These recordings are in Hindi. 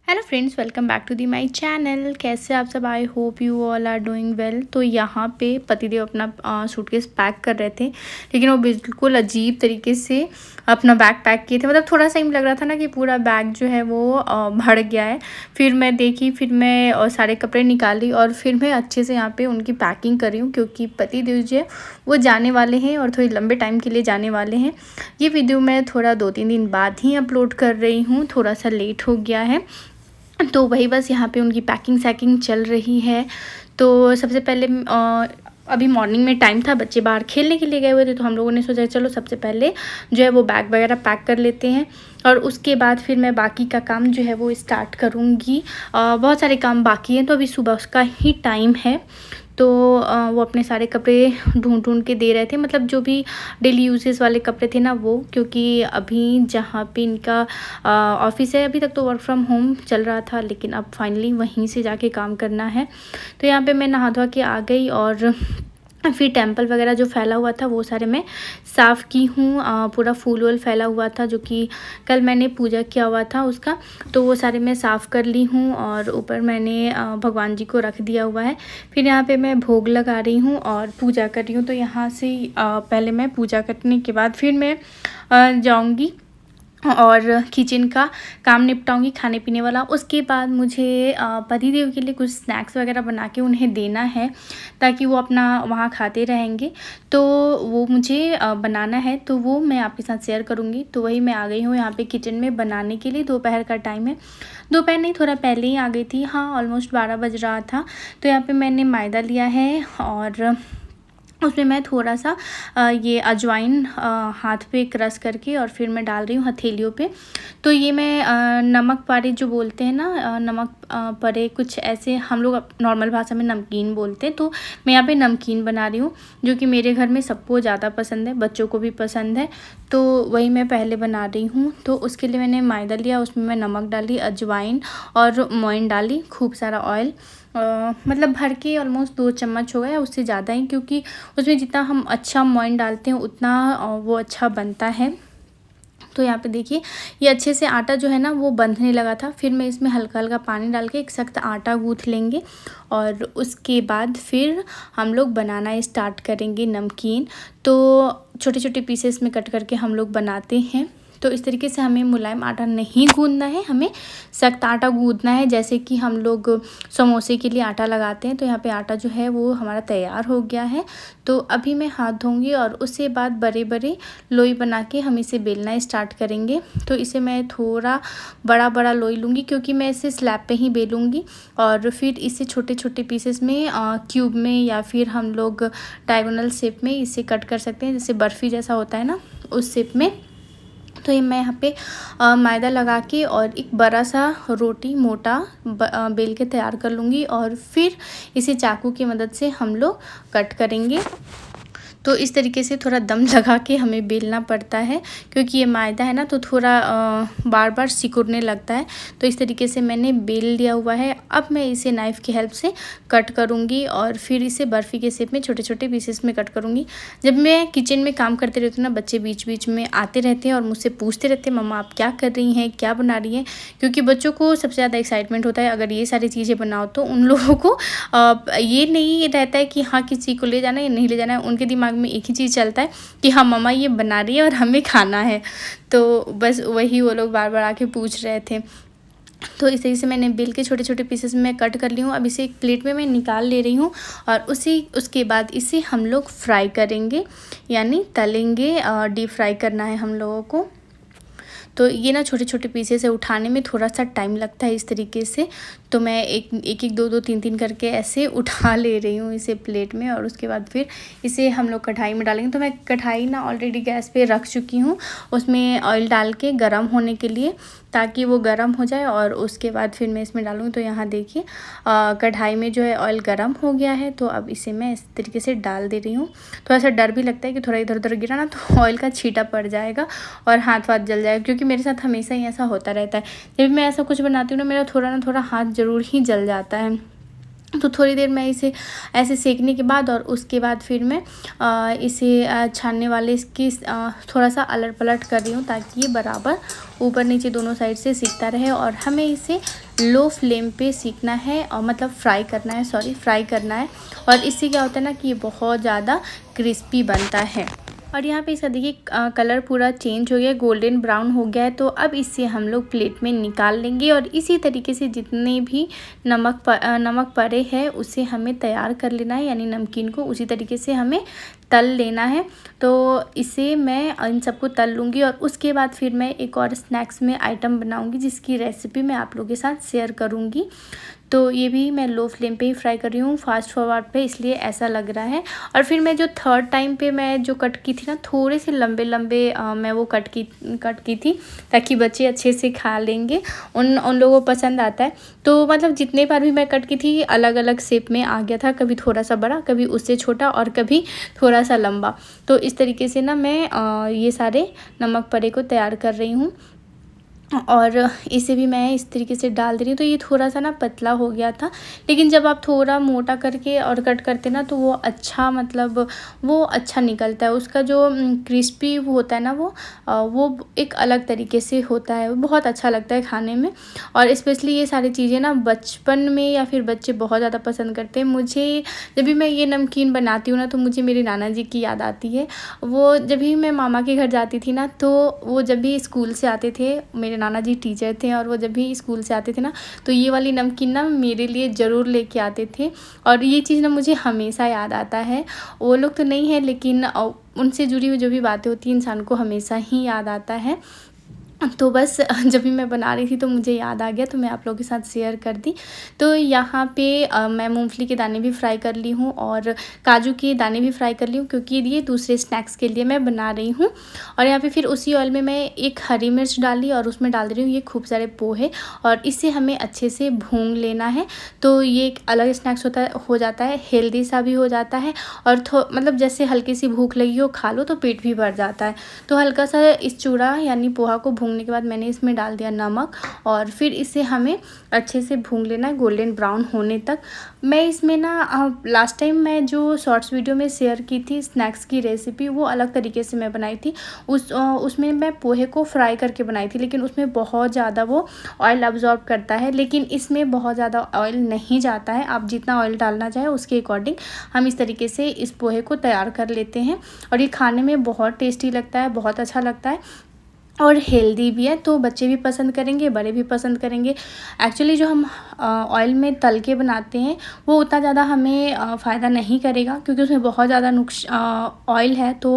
Hello friends, welcome back to the my channel. कैसे आप सब? I hope you all are doing well. तो यहाँ पे पतिदेव अपना सूटकेस पैक कर रहे थे, लेकिन वो बिल्कुल अजीब तरीके से अपना बैग पैक किए थे। मतलब थोड़ा सा ही लग रहा था ना कि पूरा बैग जो है वो भर गया है। फिर मैं देखी, फिर मैं सारे कपड़े निकाली और फिर मैं अच्छे से यहाँ पे उनकी पैकिंग कर रही हूँ, क्योंकि पतिदेव जो है वो जाने वाले हैं और थोड़ी लंबे टाइम के लिए जाने वाले हैं। ये वीडियो मैं थोड़ा 2-3 दिन बाद ही अपलोड कर रही हूँ, थोड़ा सा लेट हो गया है। तो वही बस यहाँ पे उनकी पैकिंग सैकिंग चल रही है। तो सबसे पहले अभी मॉर्निंग में टाइम था, बच्चे बाहर खेलने के लिए गए हुए थे, तो हम लोगों ने सोचा चलो सबसे पहले जो है वो बैग वगैरह पैक कर लेते हैं और उसके बाद फिर मैं बाकी का काम जो है वो स्टार्ट करूँगी। बहुत सारे काम बाकी हैं, तो अभी सुबह उसका ही टाइम है। तो वो अपने सारे कपड़े ढूंढ के दे रहे थे, मतलब जो भी डेली यूजेस वाले कपड़े थे ना वो, क्योंकि अभी जहाँ पे इनका ऑफिस है, अभी तक तो वर्क फ्रॉम होम चल रहा था, लेकिन अब फाइनली वहीं से जाके काम करना है। तो यहाँ पे मैं नहा धोवा के आ गई और फिर टेंपल वगैरह जो फैला हुआ था वो सारे मैं साफ़ की हूँ। पूरा फूल वूल फैला हुआ था जो कि कल मैंने पूजा किया हुआ था उसका, तो वो सारे मैं साफ़ कर ली हूँ और ऊपर मैंने भगवान जी को रख दिया हुआ है। फिर यहाँ पे मैं भोग लगा रही हूँ और पूजा कर रही हूँ। तो यहाँ से पहले मैं पूजा करने के बाद फिर मैं जाऊँगी और किचन का काम निपटाऊंगी, खाने पीने वाला। उसके बाद मुझे पतिदेव के लिए कुछ स्नैक्स वगैरह बना के उन्हें देना है, ताकि वो अपना वहाँ खाते रहेंगे। तो वो मुझे बनाना है, तो वो मैं आपके साथ शेयर करूँगी। तो वही मैं आ गई हूँ यहाँ पे किचन में बनाने के लिए। दोपहर का टाइम है, दोपहर नहीं थोड़ा पहले ही आ गई थी, हाँ ऑलमोस्ट 12 बज रहा था। तो यहाँ पे मैंने मैदा लिया है और उसमें मैं थोड़ा सा ये अजवाइन हाथ पे क्रश करके और फिर मैं डाल रही हूँ हथेलियों पे। तो ये मैं नमक पारे जो बोलते हैं ना, नमक परे कुछ ऐसे हम लोग नॉर्मल भाषा में नमकीन बोलते हैं। तो मैं यहाँ पे नमकीन बना रही हूँ, जो कि मेरे घर में सबको ज़्यादा पसंद है, बच्चों को भी पसंद है। तो वही मैं पहले बना रही हूँ। तो उसके लिए मैंने मैदा लिया, उसमें मैं नमक डाली, अजवाइन और मोइन डाली, खूब सारा ऑयल, मतलब भर के ऑलमोस्ट 2 चम्मच हो गया, उससे ज़्यादा ही, क्योंकि उसमें जितना हम अच्छा मोइन डालते हैं उतना वो अच्छा बनता है। तो यहाँ पे देखिए ये अच्छे से आटा जो है ना वो बंधने लगा था। फिर मैं इसमें हल्का हल्का पानी डाल के एक सख्त आटा गूँथ लेंगे और उसके बाद फिर हम लोग बनाना स्टार्ट करेंगे नमकीन। तो छोटे छोटे पीसेस में कट करके हम लोग बनाते हैं। तो इस तरीके से हमें मुलायम आटा नहीं गूँधना है, हमें सख्त आटा गूँधना है, जैसे कि हम लोग समोसे के लिए आटा लगाते हैं। तो यहाँ पे आटा जो है वो हमारा तैयार हो गया है। तो अभी मैं हाथ धोऊंगी और उसके बाद बड़े बड़े लोई बना के हम इसे बेलना स्टार्ट करेंगे। तो इसे मैं थोड़ा बड़ा बड़ा लोई लूँगी, क्योंकि मैं इसे स्लैब पे ही बेलूँगी और फिर इसे छोटे छोटे पीसेस में क्यूब में या फिर हम लोग डायगोनल शेप में इसे कट कर सकते हैं, जैसे बर्फ़ी जैसा होता है ना उस शेप में। तो ये मैं यहाँ पे मैदा लगा के और एक बड़ा सा रोटी मोटा बेल के तैयार कर लूँगी और फिर इसे चाकू की मदद से हम लोग कट करेंगे। तो इस तरीके से थोड़ा दम लगा के हमें बेलना पड़ता है, क्योंकि ये मैदा है ना तो थोड़ा बार बार सिकुड़ने लगता है। तो इस तरीके से मैंने बेल लिया हुआ है। अब मैं इसे नाइफ़ की हेल्प से कट करूँगी और फिर इसे बर्फ़ी के शेप में छोटे छोटे पीसेस में कट करूँगी। जब मैं किचन में काम करते रहती हूँ ना, बच्चे बीच बीच में आते रहते हैं और मुझसे पूछते रहते हैं मम्मा आप क्या कर रही हैं, क्या बना रही हैं, क्योंकि बच्चों को सबसे ज़्यादा एक्साइटमेंट होता है अगर ये सारी चीज़ें बनाओ। तो उन लोगों को ये नहीं रहता है कि हाँ किसी को ले जाना है या नहीं ले जाना है, उनके दिमाग में एक ही चीज़ चलता है कि हाँ मम्मा ये बना रही है और हमें खाना है। तो बस वही वो लोग बार बार आके पूछ रहे थे। तो इस तरीके से मैंने बेल के छोटे छोटे पीसेस में कट कर ली हूँ। अब इसे एक प्लेट में मैं निकाल ले रही हूँ और उसके बाद इसे हम लोग फ्राई करेंगे, यानी तलेंगे, डीप फ्राई करना है हम लोगों को। तो ये ना छोटे छोटे पीसेस से उठाने में थोड़ा सा टाइम लगता है इस तरीके से। तो मैं एक दो दो तीन तीन करके ऐसे उठा ले रही हूँ इसे प्लेट में और उसके बाद फिर इसे हम लोग कढ़ाई में डालेंगे। तो मैं कढ़ाई ना ऑलरेडी गैस पे रख चुकी हूँ, उसमें ऑयल डाल के गर्म होने के लिए, ताकि वो गर्म हो जाए और उसके बाद फिर मैं इसमें डालूँगी। तो यहाँ देखिए कढ़ाई में जो है ऑयल गर्म हो गया है। तो अब इसे मैं इस तरीके से डाल दे रही हूँ। थोड़ा सा डर भी लगता है कि थोड़ा इधर उधर गिरा ना तो ऑयल का छींटा पड़ जाएगा और हाथ वाथ जल जाएगा, क्योंकि मेरे साथ हमेशा ही ऐसा होता रहता है। जब मैं ऐसा कुछ बनाती हूँ ना मेरा थोड़ा ना थोड़ा हाथ ज़रूर ही जल जाता है। तो थोड़ी देर मैं इसे ऐसे सेकने के बाद और उसके बाद फिर मैं इसे छानने वाले इसकी थोड़ा सा अलट पलट कर रही हूँ, ताकि ये बराबर ऊपर नीचे दोनों साइड से सिकता रहे और हमें इसे लो फ्लेम पे सीखना है और मतलब फ्राई करना है। और इससे क्या होता है ना कि ये बहुत ज़्यादा क्रिस्पी बनता है। और यहाँ पे इसका देखिए कलर पूरा चेंज हो गया, गोल्डन ब्राउन हो गया है। तो अब इससे हम लोग प्लेट में निकाल लेंगे और इसी तरीके से जितने भी नमक पड़े हैं उसे हमें तैयार कर लेना है, यानी नमकीन को उसी तरीके से हमें तल लेना है। तो इसे मैं इन सबको तल लूँगी और उसके बाद फिर मैं एक और स्नैक्स में आइटम बनाऊँगी जिसकी रेसिपी मैं आप लोगों के साथ शेयर करूँगी। तो ये भी मैं लो फ्लेम पे ही फ्राई कर रही हूँ, फास्ट फॉरवर्ड पे, इसलिए ऐसा लग रहा है। और फिर मैं जो थर्ड टाइम पे मैं जो कट की थी ना, थोड़े से लंबे मैं वो कट की थी ताकि बच्चे अच्छे से खा लेंगे, उन लोगों को पसंद आता है। तो मतलब जितने बार भी मैं कट की थी अलग अलग शेप में आ गया था, कभी थोड़ा सा बड़ा, कभी उससे छोटा और कभी थोड़ा सा लंबा। तो इस तरीके से ना मैं ये सारे नमक परे को तैयार कर रही हूँ और इसे भी मैं इस तरीके से डाल दे रही हूँ। तो ये थोड़ा सा ना पतला हो गया था, लेकिन जब आप थोड़ा मोटा करके और कट करते ना तो वो अच्छा मतलब वो अच्छा निकलता है। उसका जो क्रिस्पी होता है ना वो एक अलग तरीके से होता है, वो बहुत अच्छा लगता है खाने में। और स्पेशली ये सारी चीज़ें ना बचपन में या फिर बच्चे बहुत ज़्यादा पसंद करते हैं। मुझे जब भी मैं ये नमकीन बनाती हूँ ना तो मुझे मेरे नाना जी की याद आती है। वो जब भी मैं मामा के घर जाती थी ना तो वो जब भी स्कूल से आते थे, मेरे नाना जी टीचर थे, और वो जब भी स्कूल से आते थे ना तो ये वाली नमकीन ना मेरे लिए ज़रूर लेके आते थे। और ये चीज़ ना मुझे हमेशा याद आता है। वो लोग तो नहीं है लेकिन उनसे जुड़ी हुई जो भी बातें होती हैं इंसान को हमेशा ही याद आता है। तो बस जब भी मैं बना रही थी तो मुझे याद आ गया, तो मैं आप लोगों के साथ शेयर कर दी। तो यहाँ पे मैं मूंगफली के दाने भी फ्राई कर ली हूँ और काजू के दाने भी फ्राई कर ली हूँ, क्योंकि ये दूसरे स्नैक्स के लिए मैं बना रही हूँ। और यहाँ पे फिर उसी ऑयल में मैं एक हरी मिर्च डाली और उसमें डाल दे रही हूँ ये खूब सारे पोहे, और इससे हमें अच्छे से भून लेना है। तो ये एक अलग स्नैक्स हो जाता है, हेल्दी सा भी हो जाता है, और मतलब जैसे हल्की सी भूख लगी हो खा लो तो पेट भी भर जाता है। तो हल्का सा इस चूड़ा यानी पोहा को भूनने के बाद मैंने इसमें डाल दिया नमक, और फिर इसे हमें अच्छे से भून लेना है गोल्डन ब्राउन होने तक। मैं इसमें ना लास्ट टाइम मैं जो शॉर्ट्स वीडियो में शेयर की थी स्नैक्स की रेसिपी, वो अलग तरीके से मैं बनाई थी। उसमें मैं पोहे को फ्राई करके बनाई थी, लेकिन उसमें बहुत ज़्यादा वो ऑयल अब्जॉर्ब करता है, लेकिन इसमें बहुत ज़्यादा ऑयल नहीं जाता है। आप जितना ऑयल डालना चाहे उसके अकॉर्डिंग हम इस तरीके से इस पोहे को तैयार कर लेते हैं। और ये खाने में बहुत टेस्टी लगता है, बहुत अच्छा लगता है और हेल्दी भी है, तो बच्चे भी पसंद करेंगे, बड़े भी पसंद करेंगे। एक्चुअली जो हम ऑयल में तल के बनाते हैं वो उतना ज़्यादा हमें फ़ायदा नहीं करेगा, क्योंकि उसमें बहुत ज़्यादा ऑयल है, तो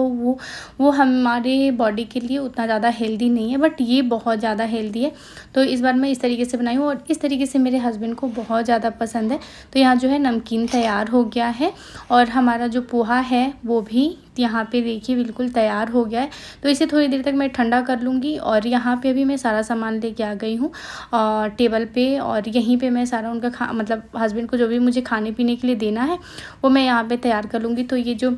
वो हमारे बॉडी के लिए उतना ज़्यादा हेल्दी नहीं है। बट ये बहुत ज़्यादा हेल्दी है। तो इस बार मैं इस तरीके से बनाई हूँ और इस तरीके से मेरे हस्बैंड को बहुत ज़्यादा पसंद है। तो यहाँ जो है नमकीन तैयार हो गया है और हमारा जो पोहा है वो भी यहाँ पे देखिए बिल्कुल तैयार हो गया है। तो इसे थोड़ी देर तक मैं ठंडा कर लूँगी। और यहाँ पे अभी मैं सारा सामान लेके आ गई हूँ टेबल पे, और यहीं पे मैं सारा उनका मतलब हस्बैंड को जो भी मुझे खाने पीने के लिए देना है वो मैं यहाँ पे तैयार कर लूँगी। तो ये जो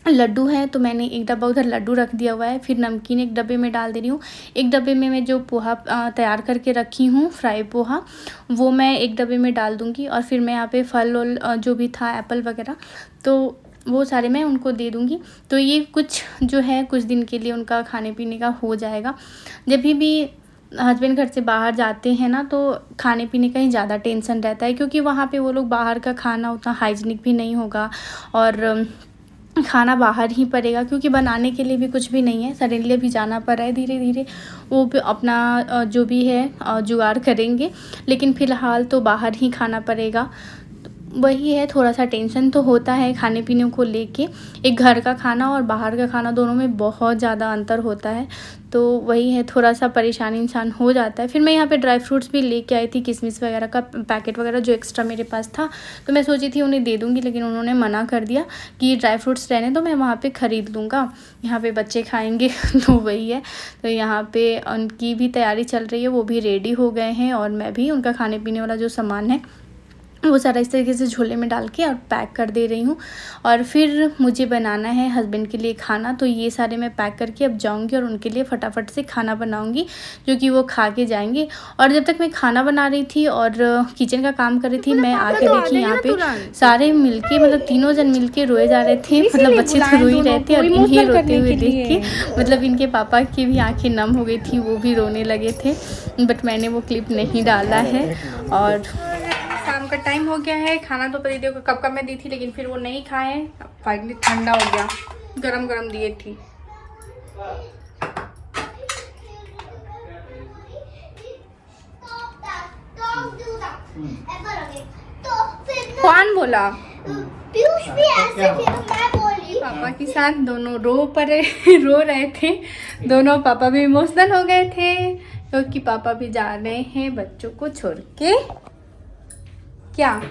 लड्डू है तो मैंने एक डब्बा उधर लड्डू रख दिया हुआ है, फिर नमकीन एक डब्बे में डाल दे रही हूँ। एक डब्बे में मैं जो पोहा तैयार करके रखी हूँ फ्राई पोहा, वो मैं एक डब्बे में डाल दूँगी। और फिर मैं यहाँ पे फल जो भी था एप्पल वगैरह, तो वो सारे मैं उनको दे दूँगी। तो ये कुछ जो है कुछ दिन के लिए उनका खाने पीने का हो जाएगा। जब भी हस्बैंड घर से बाहर जाते हैं ना तो खाने पीने का ही ज़्यादा टेंशन रहता है, क्योंकि वहाँ पे वो लोग बाहर का खाना उतना हाइजीनिक भी नहीं होगा और खाना बाहर ही पड़ेगा, क्योंकि बनाने के लिए भी कुछ भी नहीं है। सडनली भी जाना पड़ रहा है, धीरे धीरे वो भी अपना जो भी है जुगाड़ करेंगे, लेकिन फ़िलहाल तो बाहर ही खाना पड़ेगा। वही है, थोड़ा सा टेंशन तो होता है खाने पीने को लेके। एक घर का खाना और बाहर का खाना दोनों में बहुत ज़्यादा अंतर होता है, तो वही है, थोड़ा सा परेशान इंसान हो जाता है। फिर मैं यहाँ पे ड्राई फ्रूट्स भी लेके आई थी, किशमिश वगैरह का पैकेट वगैरह जो एक्स्ट्रा मेरे पास था, तो मैं सोची थी उन्हें दे दूँगी, लेकिन उन्होंने मना कर दिया कि ड्राई फ्रूट्स रहने दो, मैं वहाँ पर ख़रीद लूँगा, यहाँ पर बच्चे खाएँगे। तो वही है, तो यहाँ पर उनकी भी तैयारी चल रही है, वो भी रेडी हो गए हैं और मैं भी उनका खाने पीने वाला जो सामान है वो सारा इस तरीके से झोले में डाल के और पैक कर दे रही हूँ। और फिर मुझे बनाना है हस्बैंड के लिए खाना, तो ये सारे मैं पैक करके अब जाऊँगी और उनके लिए फटाफट से खाना बनाऊँगी जो कि वो खा के जाएंगे। और जब तक मैं खाना बना रही थी और किचन का काम कर रही थी, मैं आके देखी यहाँ पे सारे मिलके मतलब तीनों जन मिलके रोए जा रहे थे। मतलब बच्चे तो रो ही रहे थे और इन्हें रोते हुए देख के मतलब इनके पापा की भी आँखें नम हो गई थी, वो भी रोने लगे थे। बट मैंने वो क्लिप नहीं डाला है। और शाम का टाइम हो गया है। खाना तो पतिदेव को कब का मैं दी थी, लेकिन फिर वो नहीं खाए। फाइनली ठंडा हो गया, गरम गरम दिए थी। कौन बोला? पीयूष भी ऐसे थे, मैं बोली। पापा के साथ दोनों रो रहे थे। दोनों पापा भी इमोशनल हो गए थे क्योंकि पापा भी जा रहे हैं बच्चों को छोड़ के। क्या?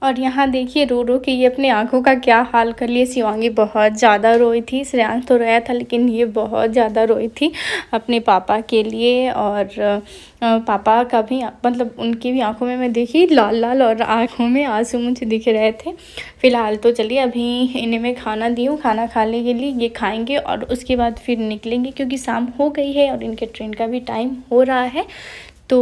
और यहाँ देखिए रो रो के ये अपने आँखों का क्या हाल कर लिए। शिवांगी बहुत ज़्यादा रोई थी, श्रेयांश तो रोया था लेकिन ये बहुत ज़्यादा रोई थी अपने पापा के लिए। और पापा का भी मतलब उनकी भी आँखों में मैं देखी लाल लाल और आँखों में आंसू मुझे दिख रहे थे। फ़िलहाल तो चलिए अभी इन्हें मैं खाना दी हूँ, खाना खाने के लिए ये खाएंगे और उसके बाद फिर निकलेंगे क्योंकि शाम हो गई है और इनके ट्रेन का भी टाइम हो रहा है। तो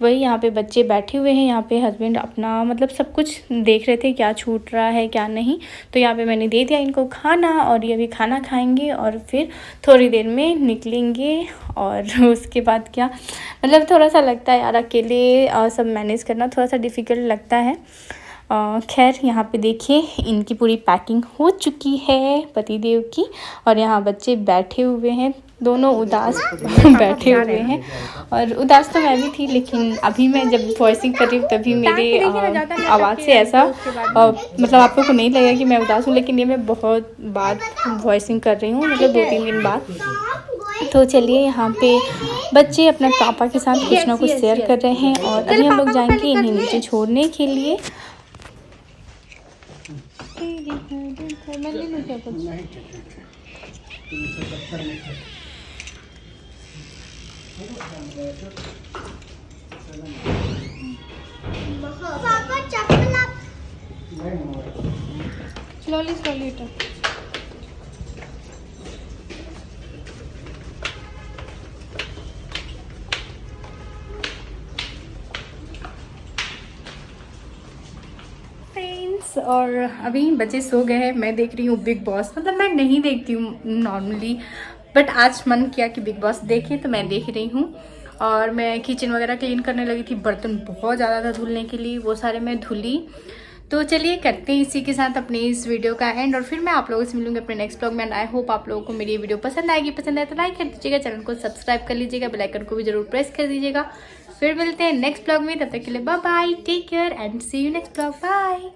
वही यहाँ पे बच्चे बैठे हुए हैं, यहाँ पे हस्बैंड अपना मतलब सब कुछ देख रहे थे क्या छूट रहा है क्या नहीं। तो यहाँ पे मैंने दे दिया इनको खाना और ये अभी खाना खाएंगे और फिर थोड़ी देर में निकलेंगे। और उसके बाद क्या मतलब थोड़ा सा लगता है यार अकेले सब मैनेज करना थोड़ा सा डिफ़िकल्ट लगता है। खैर यहाँ पे देखिए इनकी पूरी पैकिंग हो चुकी है पतिदेव की। और यहाँ बच्चे बैठे हुए हैं, दोनों उदास बैठे हुए हैं। और उदास तो मैं भी थी, लेकिन अभी मैं जब वॉइसिंग कर रही हूँ तभी मेरे आवाज़ से ऐसा मतलब आप लोगों को नहीं लगेगा कि मैं उदास हूँ, लेकिन ये मैं बहुत बाद वॉइसिंग कर रही हूँ मतलब 2-3 दिन बाद। तो चलिए यहाँ पे बच्चे अपने पापा के साथ कुछ ना कुछ शेयर कर रहे हैं और अभी हम लोग जाएंगे इन्हें नीचे छोड़ने के लिए। पापा चप्पल आप स्लोली और अभी बच्चे सो गए हैं। मैं देख रही हूँ बिग बॉस। मतलब मैं नहीं देखती हूँ नॉर्मली, बट आज मन किया कि बिग बॉस देखें तो मैं देख रही हूँ। और मैं किचन वगैरह क्लीन करने लगी थी, बर्तन बहुत ज़्यादा था धुलने के लिए, वो सारे मैं धुली। तो चलिए करते हैं इसी के साथ अपनी इस वीडियो का एंड और फिर मैं आप लोगों से मिलूंगी अपने नेक्स्ट ब्लॉग में। एंड आई होप आप लोगों को मेरी वीडियो पसंद आएगी। पसंद आए तो लाइक कर दीजिएगा, चैनल को सब्सक्राइब कर लीजिएगा, बेल आइकन को भी जरूर प्रेस कर दीजिएगा। फिर मिलते हैं नेक्स्ट ब्लॉग में, तब तक के लिए bye bye, take care and see you next blog, bye.